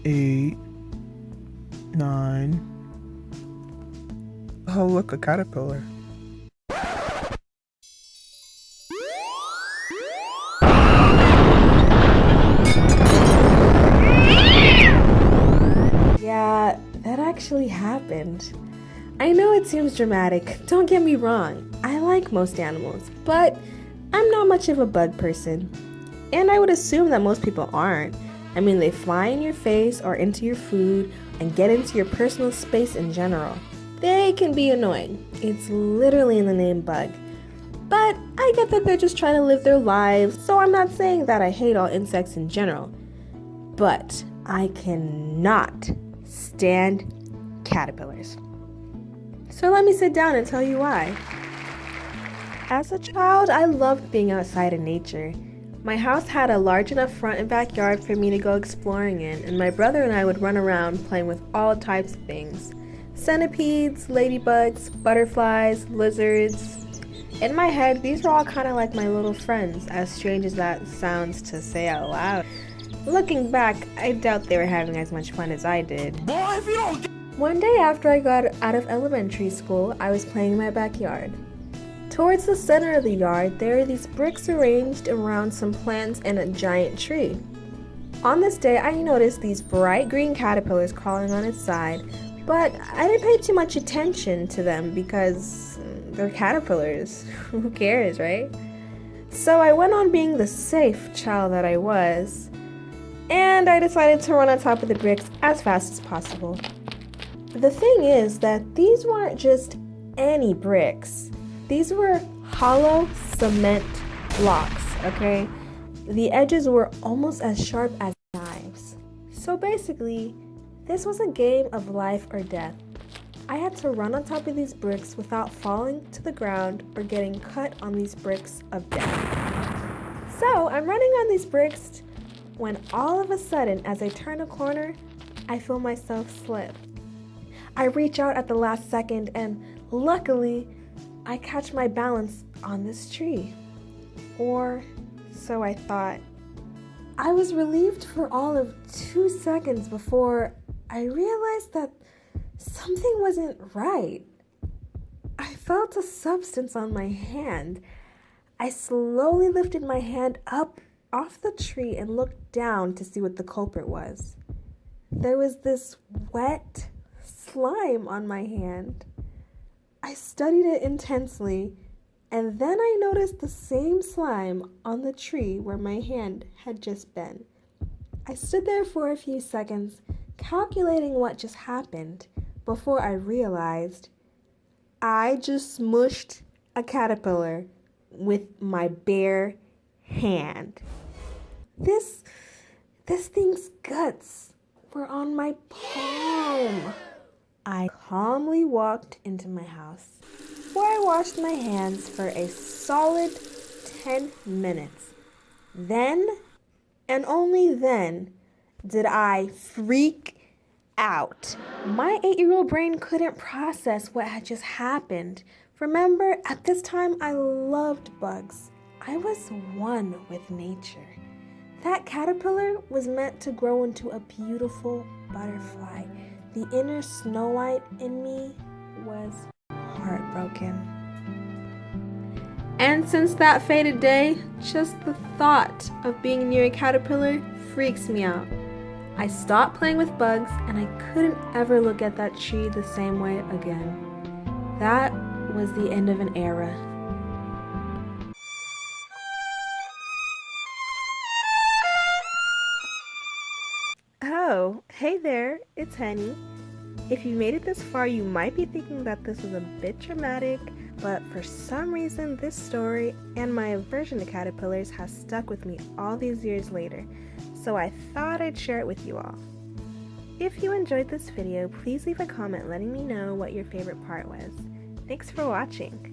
8, 9. Oh, look, a caterpillar. Yeah, that actually happened. I know it seems dramatic, don't get me wrong. I like most animals, but I'm not much of a bug person. And I would assume that most people aren't. I mean, they fly in your face or into your food and get into your personal space in general. They can be annoying. It's literally in the name bug. But I get that they're just trying to live their lives, so I'm not saying that I hate all insects in general. But I cannot stand caterpillars. So let me sit down and tell you why. As a child, I loved being outside in nature. My house had a large enough front and backyard for me to go exploring in, and my brother and I would run around playing with all types of things. Centipedes, ladybugs, butterflies, lizards. In my head, these were all kind of like my little friends, as strange as that sounds to say out loud. Looking back, I doubt they were having as much fun as I did. One day after I got out of elementary school, I was playing in my backyard. Towards the center of the yard, there are these bricks arranged around some plants and a giant tree. On this day, I noticed these bright green caterpillars crawling on its side, but I didn't pay too much attention to them because they're caterpillars. Who cares, right? So I went on being the safe child that I was, and I decided to run on top of the bricks as fast as possible. The thing is that these weren't just any bricks. These were hollow cement blocks, okay? The edges were almost as sharp as knives. So basically, this was a game of life or death. I had to run on top of these bricks without falling to the ground or getting cut on these bricks of death. So I'm running on these bricks when all of a sudden, as I turn a corner, I feel myself slip. I reach out at the last second and luckily, I catch my balance on this tree. Or so I thought. I was relieved for all of 2 seconds before I realized that something wasn't right. I felt a substance on my hand. I slowly lifted my hand up off the tree and looked down to see what the culprit was. There was this wet slime on my hand. I studied it intensely, and then I noticed the same slime on the tree where my hand had just been. I stood there for a few seconds, calculating what just happened, before I realized I just smushed a caterpillar with my bare hand. This thing's guts were on my palm. I calmly walked into my house, where I washed my hands for a solid 10 minutes. Then, and only then, did I freak out. My 8-year-old brain couldn't process what had just happened. Remember, at this time, I loved bugs. I was one with nature. That caterpillar was meant to grow into a beautiful butterfly. The inner Snow White in me was heartbroken. And since that fated day, just the thought of being near a caterpillar freaks me out. I stopped playing with bugs and I couldn't ever look at that tree the same way again. That was the end of an era. Oh, hey there, it's Henny. If you made it this far, you might be thinking that this was a bit dramatic, but for some reason this story and my aversion to caterpillars has stuck with me all these years later, so I thought I'd share it with you all. If you enjoyed this video, please leave a comment letting me know what your favorite part was. Thanks for watching.